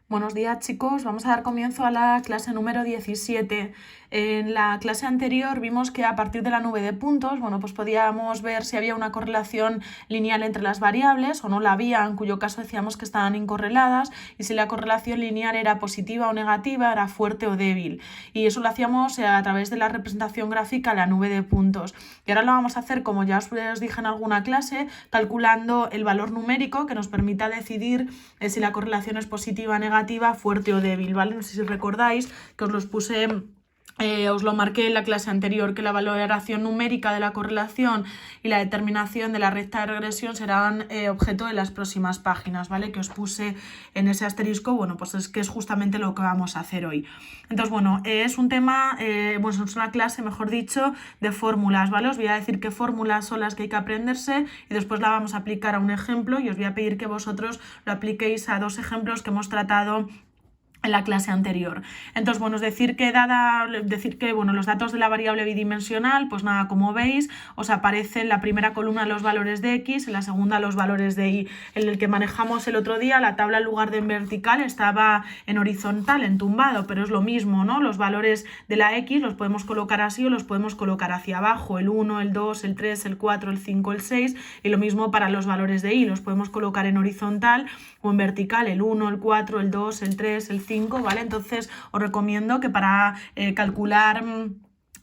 Buenos días, chicos. Vamos a dar comienzo a la clase número 17. En la clase anterior vimos que a partir de la nube de puntos, pues podíamos ver si había una correlación lineal entre las variables o no la había, en cuyo caso decíamos que estaban incorreladas, y si la correlación lineal era positiva o negativa, era fuerte o débil. Y eso lo hacíamos a través de la representación gráfica en la nube de puntos. Y ahora lo vamos a hacer, como ya os dije en alguna clase, calculando el valor numérico que nos permita decidir si la correlación es positiva o negativa, fuerte o débil, ¿vale? No sé si recordáis que os los puse. Os lo marqué en la clase anterior, que la valoración numérica de la correlación y la determinación de la recta de regresión serán objeto de las próximas páginas, ¿vale? Que os puse en ese asterisco, pues es que es justamente lo que vamos a hacer hoy. Entonces, es un tema, es una clase, mejor dicho, de fórmulas, ¿vale? Os voy a decir qué fórmulas son las que hay que aprenderse y después la vamos a aplicar a un ejemplo y os voy a pedir que vosotros lo apliquéis a dos ejemplos que hemos tratado en la clase anterior. Entonces, decir que los datos de la variable bidimensional, pues nada, como veis, os aparece en la primera columna los valores de x, en la segunda los valores de y. En el que manejamos el otro día, la tabla en lugar de en vertical estaba en horizontal, en tumbado, pero es lo mismo, ¿no? Los valores de la x los podemos colocar así o los podemos colocar hacia abajo, el 1, el 2, el 3, el 4, el 5, el 6, y lo mismo para los valores de y, los podemos colocar en horizontal o en vertical, el 1, el 4, el 2, el 3, el 5, ¿vale? Entonces os recomiendo que para calcular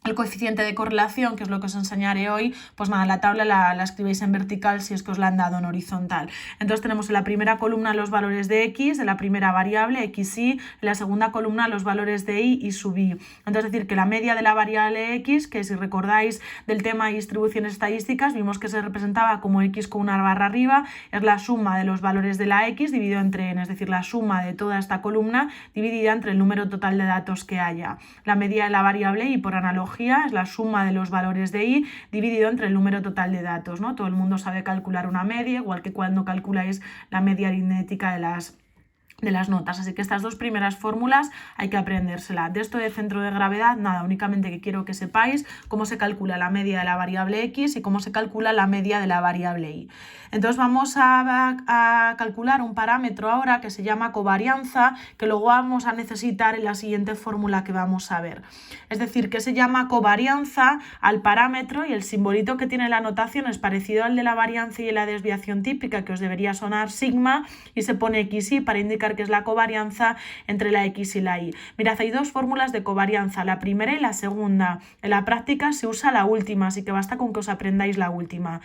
el coeficiente de correlación, que es lo que os enseñaré hoy, pues nada, la tabla la escribéis en vertical si es que os la han dado en horizontal. Entonces tenemos en la primera columna los valores de x, de la primera variable, x y, en la segunda columna los valores de y sub y. Entonces decir que la media de la variable x, que si recordáis del tema de distribuciones estadísticas, vimos que se representaba como x con una barra arriba, es la suma de los valores de la x dividido entre n, es decir, la suma de toda esta columna dividida entre el número total de datos que haya. La media de la variable y, por analogía, es la suma de los valores de y dividido entre el número total de datos, ¿no? Todo el mundo sabe calcular una media, igual que cuando calculáis la media aritmética de las notas. Así que estas dos primeras fórmulas hay que aprendérsela. De esto de centro de gravedad, nada, únicamente que quiero que sepáis cómo se calcula la media de la variable x y cómo se calcula la media de la variable y. Entonces vamos a calcular un parámetro ahora que se llama covarianza, que luego vamos a necesitar en la siguiente fórmula que vamos a ver. Es decir, que se llama covarianza al parámetro, y el simbolito que tiene la notación es parecido al de la varianza y la desviación típica, que os debería sonar sigma, y se pone xy para indicar que es la covarianza entre la x y la y. Mirad, hay dos fórmulas de covarianza, la primera y la segunda. En la práctica se usa la última, así que basta con que os aprendáis la última.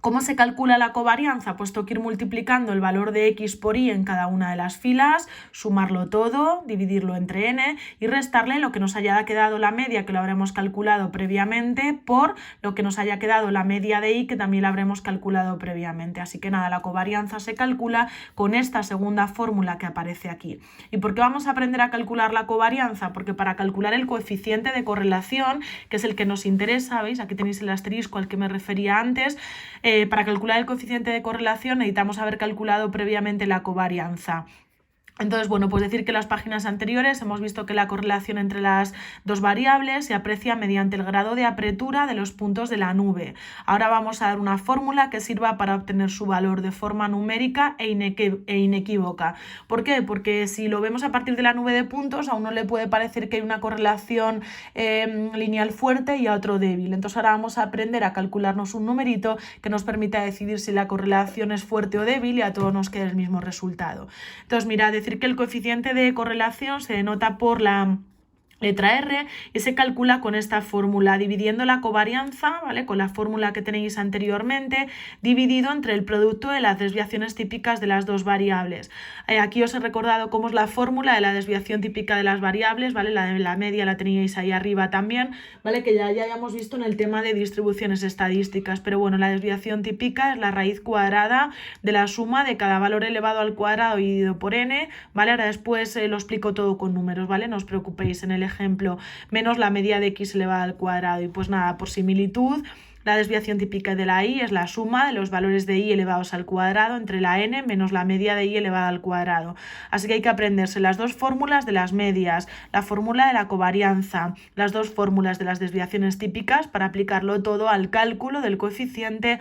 ¿Cómo se calcula la covarianza? Pues tengo que ir multiplicando el valor de x por y en cada una de las filas, sumarlo todo, dividirlo entre n y restarle lo que nos haya quedado la media, que lo habremos calculado previamente, por lo que nos haya quedado la media de y, que también la habremos calculado previamente. Así que nada, la covarianza se calcula con esta segunda fórmula que aparece aquí. ¿Y por qué vamos a aprender a calcular la covarianza? Porque para calcular el coeficiente de correlación, que es el que nos interesa, ¿veis? Aquí tenéis el asterisco al que me refería antes. Para calcular el coeficiente de correlación necesitamos haber calculado previamente la covarianza. Entonces, pues decir que en las páginas anteriores hemos visto que la correlación entre las dos variables se aprecia mediante el grado de apretura de los puntos de la nube. Ahora vamos a dar una fórmula que sirva para obtener su valor de forma numérica e inequívoca. ¿Por qué? Porque si lo vemos a partir de la nube de puntos, a uno le puede parecer que hay una correlación lineal fuerte y a otro débil. Entonces ahora vamos a aprender a calcularnos un numerito que nos permita decidir si la correlación es fuerte o débil, y a todos nos queda el mismo resultado. Entonces, mirad, decir que el coeficiente de correlación se denota por la letra R y se calcula con esta fórmula, dividiendo la covarianza, ¿vale?, con la fórmula que tenéis anteriormente, dividido entre el producto de las desviaciones típicas de las dos variables. Aquí os he recordado cómo es la fórmula de la desviación típica de las variables, ¿vale? La de la media la teníais ahí arriba también, ¿vale? Que ya hayamos visto en el tema de distribuciones estadísticas, pero la desviación típica es la raíz cuadrada de la suma de cada valor elevado al cuadrado dividido por n, ¿vale? Ahora después lo explico todo con números, ¿vale? No os preocupéis, en el ejemplo, menos la media de x elevado al cuadrado. Y pues nada, por similitud, la desviación típica de la y es la suma de los valores de y elevados al cuadrado entre la n menos la media de y elevada al cuadrado. Así que hay que aprenderse las dos fórmulas de las medias, la fórmula de la covarianza, las dos fórmulas de las desviaciones típicas para aplicarlo todo al cálculo del coeficiente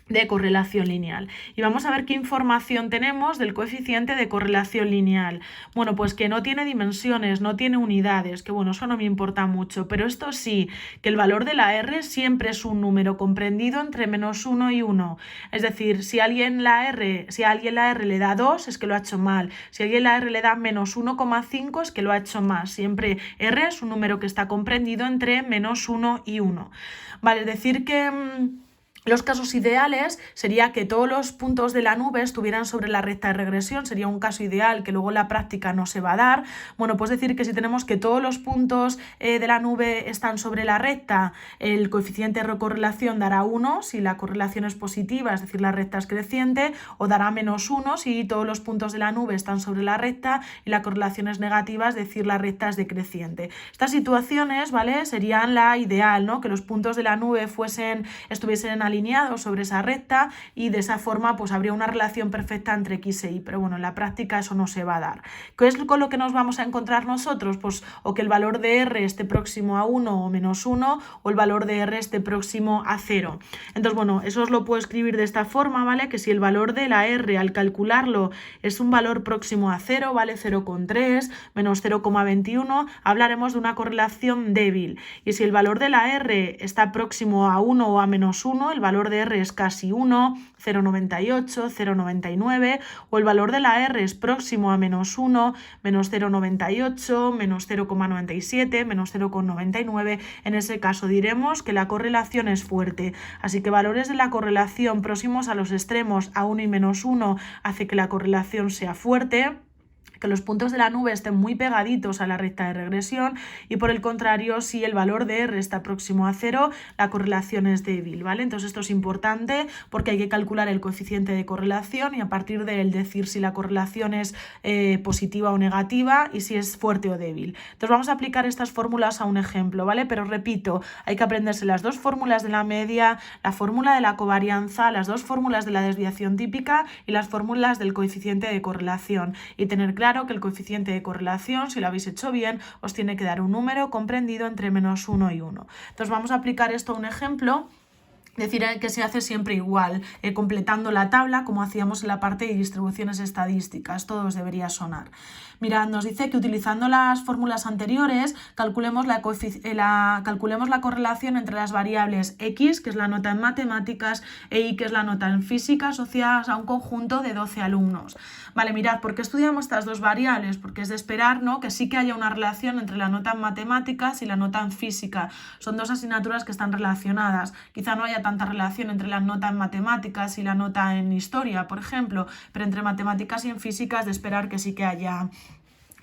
de correlación lineal. Y vamos a ver qué información tenemos del coeficiente de correlación lineal. Bueno, pues que no tiene dimensiones, no tiene unidades, que bueno, eso no me importa mucho, pero esto sí, que el valor de la R siempre es un número comprendido entre -1 y 1. Es decir, si a alguien la R le da 2, es que lo ha hecho mal. Si a alguien la R le da -1,5, es que lo ha hecho más. Siempre R es un número que está comprendido entre -1 y 1. Vale, es decir que los casos ideales sería que todos los puntos de la nube estuvieran sobre la recta de regresión, sería un caso ideal que luego en la práctica no se va a dar. Bueno, pues decir que si tenemos que todos los puntos de la nube están sobre la recta, el coeficiente de correlación dará 1 si la correlación es positiva, es decir, la recta es creciente, o dará -1 si todos los puntos de la nube están sobre la recta y la correlación es negativa, es decir, la recta es decreciente. Estas situaciones, ¿vale?, serían la ideal, ¿no?, que los puntos de la nube estuviesen alineados sobre esa recta y de esa forma pues habría una relación perfecta entre X e Y, pero bueno, en la práctica eso no se va a dar. ¿Qué es con lo que nos vamos a encontrar nosotros? Pues o que el valor de R esté próximo a 1 o -1, o el valor de R esté próximo a 0. Entonces, bueno, eso os lo puedo escribir de esta forma, ¿vale? Que si el valor de la R al calcularlo es un valor próximo a 0, ¿vale?, 0,3, menos 0,21, hablaremos de una correlación débil. Y si el valor de la R está próximo a 1 o a -1, el valor de R es casi 1, 0,98, 0,99, o el valor de la R es próximo a -1, menos 0,98, menos 0,97, menos 0,99, en ese caso diremos que la correlación es fuerte. Así que valores de la correlación próximos a los extremos a 1 y -1 hace que la correlación sea fuerte, que los puntos de la nube estén muy pegaditos a la recta de regresión, y por el contrario, si el valor de R está próximo a 0, la correlación es débil, ¿vale? Entonces esto es importante porque hay que calcular el coeficiente de correlación y a partir de él decir si la correlación es positiva o negativa y si es fuerte o débil. Entonces vamos a aplicar estas fórmulas a un ejemplo, ¿vale? Pero repito, hay que aprenderse las dos fórmulas de la media, la fórmula de la covarianza, las dos fórmulas de la desviación típica y las fórmulas del coeficiente de correlación, y tener claro que el coeficiente de correlación, si lo habéis hecho bien, os tiene que dar un número comprendido entre -1 y 1. Entonces vamos a aplicar esto a un ejemplo. Decir que se hace siempre igual, completando la tabla como hacíamos en la parte de distribuciones estadísticas. Todo os debería sonar. Mirad, nos dice que utilizando las fórmulas anteriores calculemos la correlación entre las variables X, que es la nota en matemáticas, e Y, que es la nota en física, asociadas a un conjunto de 12 alumnos. Vale, mirad, ¿por qué estudiamos estas dos variables? Porque es de esperar, ¿no?, que sí que haya una relación entre la nota en matemáticas y la nota en física. Son dos asignaturas que están relacionadas. Quizá no haya tanta relación entre la nota en matemáticas y la nota en historia, por ejemplo, pero entre matemáticas y en física es de esperar que sí que haya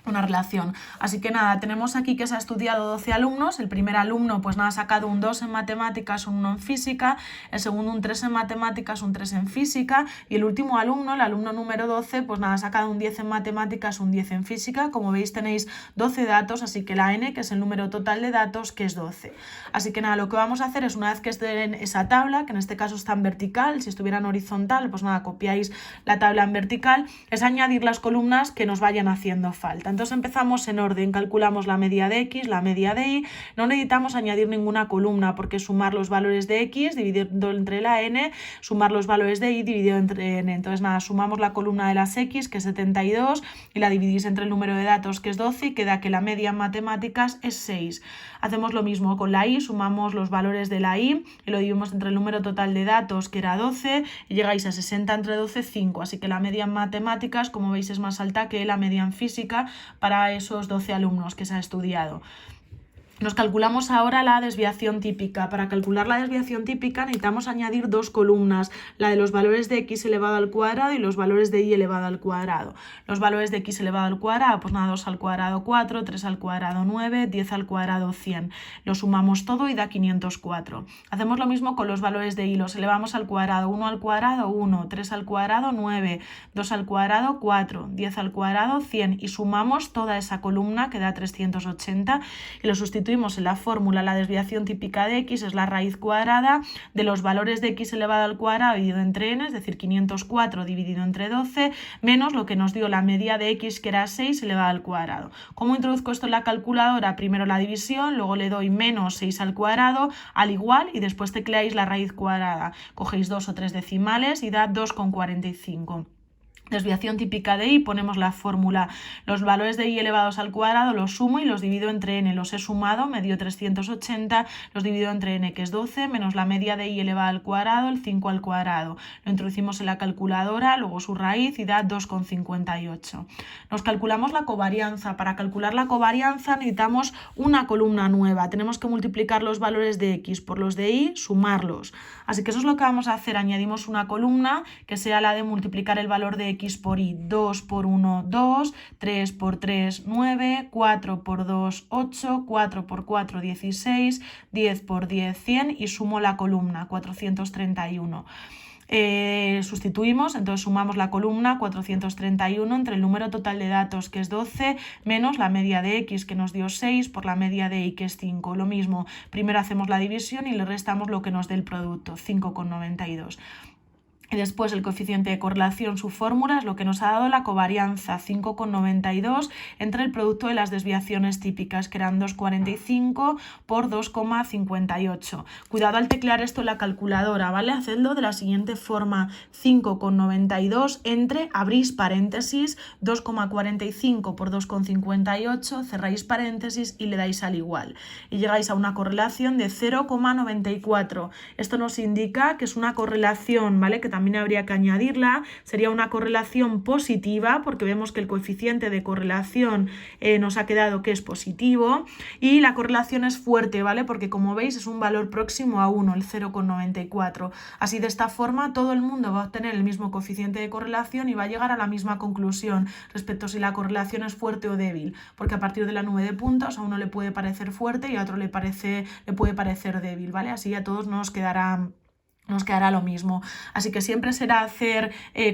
una relación. Así que nada, tenemos aquí que se ha estudiado 12 alumnos. El primer alumno pues nada, ha sacado un 2 en matemáticas, un 1 en física, el segundo un 3 en matemáticas, un 3 en física, y el último alumno, el alumno número 12, pues nada, ha sacado un 10 en matemáticas, un 10 en física. Como veis tenéis 12 datos, así que la n, que es el número total de datos, que es 12. Así que nada, lo que vamos a hacer es, una vez que esté en esa tabla, que en este caso está en vertical, si estuviera en horizontal, pues nada, copiáis la tabla en vertical, es añadir las columnas que nos vayan haciendo falta. Entonces empezamos en orden, calculamos la media de X, la media de Y, no necesitamos añadir ninguna columna porque sumar los valores de X dividiendo entre la n, sumar los valores de Y dividido entre n. Entonces nada, sumamos la columna de las X, que es 72, y la dividís entre el número de datos, que es 12, y queda que la media en matemáticas es 6. Hacemos lo mismo con la Y, sumamos los valores de la Y y lo dividimos entre el número total de datos, que era 12, y llegáis a 60 entre 12, 5. Así que la media en matemáticas, como veis, es más alta que la media en física para esos 12 alumnos que se ha estudiado. Nos calculamos ahora la desviación típica. Para calcular la desviación típica necesitamos añadir dos columnas, la de los valores de X elevado al cuadrado y los valores de Y elevado al cuadrado. Los valores de X elevado al cuadrado, pues nada, 2 al cuadrado 4, 3 al cuadrado 9, 10 al cuadrado 100. Lo sumamos todo y da 504. Hacemos lo mismo con los valores de Y, los elevamos al cuadrado, 1 al cuadrado 1, 3 al cuadrado 9, 2 al cuadrado 4, 10 al cuadrado 100, y sumamos toda esa columna que da 380 y lo sustituimos sustituimos en la fórmula la desviación típica de x, es la raíz cuadrada de los valores de x elevado al cuadrado dividido entre n, es decir, 504 dividido entre 12, menos lo que nos dio la media de x, que era 6 elevado al cuadrado. ¿Cómo introduzco esto en la calculadora? Primero la división, luego le doy menos 6 al cuadrado, al igual, y después tecleáis la raíz cuadrada. Cogéis 2 o 3 decimales y da 2,45. Desviación típica de y, ponemos la fórmula, los valores de y elevados al cuadrado los sumo y los divido entre n, los he sumado, me dio 380, los divido entre n, que es 12, menos la media de y elevado al cuadrado, el 5 al cuadrado. Lo introducimos en la calculadora, luego su raíz y da 2,58. Nos calculamos la covarianza. Para calcular la covarianza necesitamos una columna nueva, tenemos que multiplicar los valores de x por los de y, sumarlos. Así que eso es lo que vamos a hacer, añadimos una columna que sea la de multiplicar el valor de x por y, 2 por 1, 2, 3 por 3, 9, 4 por 2, 8, 4 por 4, 16, 10 por 10, 100 y sumo la columna, 431. Sustituimos, entonces sumamos la columna 431 entre el número total de datos, que es 12, menos la media de x, que nos dio 6, por la media de y, que es 5. Lo mismo, primero hacemos la división y le restamos lo que nos dé el producto, 5,92. Y después el coeficiente de correlación, su fórmula, es lo que nos ha dado la covarianza, 5,92 entre el producto de las desviaciones típicas, que eran 2,45 por 2,58. Cuidado al teclear esto en la calculadora, ¿vale? Hacedlo de la siguiente forma, 5,92 entre, abrís paréntesis, 2,45 por 2,58, cerráis paréntesis y le dais al igual. Y llegáis a una correlación de 0,94. Esto nos indica que es una correlación, ¿vale? Que también habría que añadirla, sería una correlación positiva, porque vemos que el coeficiente de correlación nos ha quedado que es positivo, y la correlación es fuerte, ¿vale? Porque como veis es un valor próximo a 1, el 0,94. Así, de esta forma todo el mundo va a obtener el mismo coeficiente de correlación y va a llegar a la misma conclusión respecto a si la correlación es fuerte o débil, porque a partir de la nube de puntos a uno le puede parecer fuerte y a otro le puede parecer débil, ¿vale? Así a todos nos quedará lo mismo. Así que siempre será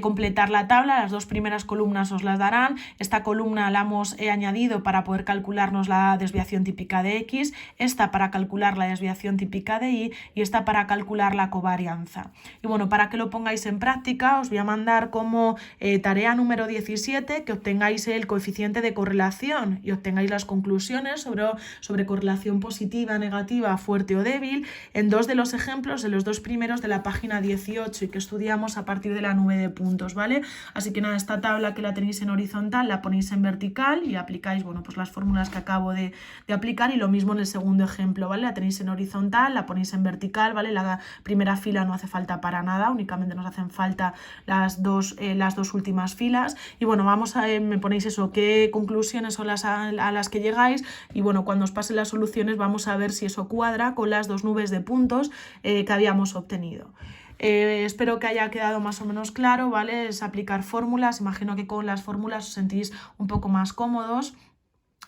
completar la tabla, las dos primeras columnas os las darán, esta columna la hemos añadido para poder calcularnos la desviación típica de x, esta para calcular la desviación típica de y esta para calcular la covarianza. Y bueno, para que lo pongáis en práctica os voy a mandar como tarea número 17 que obtengáis el coeficiente de correlación y obtengáis las conclusiones sobre correlación positiva, negativa, fuerte o débil en dos de los ejemplos, en los dos primeros de la página 18 y que estudiamos a partir de la nube de puntos, ¿vale? Así que nada, esta tabla que la tenéis en horizontal la ponéis en vertical y aplicáis, bueno, pues las fórmulas que acabo de aplicar, y lo mismo en el segundo ejemplo, ¿vale? La tenéis en horizontal, la ponéis en vertical, ¿vale? La primera fila no hace falta para nada, únicamente nos hacen falta las dos últimas filas. Y bueno, me ponéis eso, qué conclusiones son a las que llegáis, y bueno, cuando os pasen las soluciones vamos a ver si eso cuadra con las dos nubes de puntos que habíamos obtenido. Espero que haya quedado más o menos claro, ¿vale? Es aplicar fórmulas, imagino que con las fórmulas os sentís un poco más cómodos.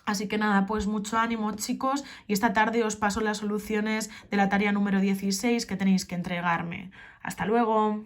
Así que nada, pues mucho ánimo, chicos, y esta tarde os paso las soluciones de la tarea número 16 que tenéis que entregarme. ¡Hasta luego!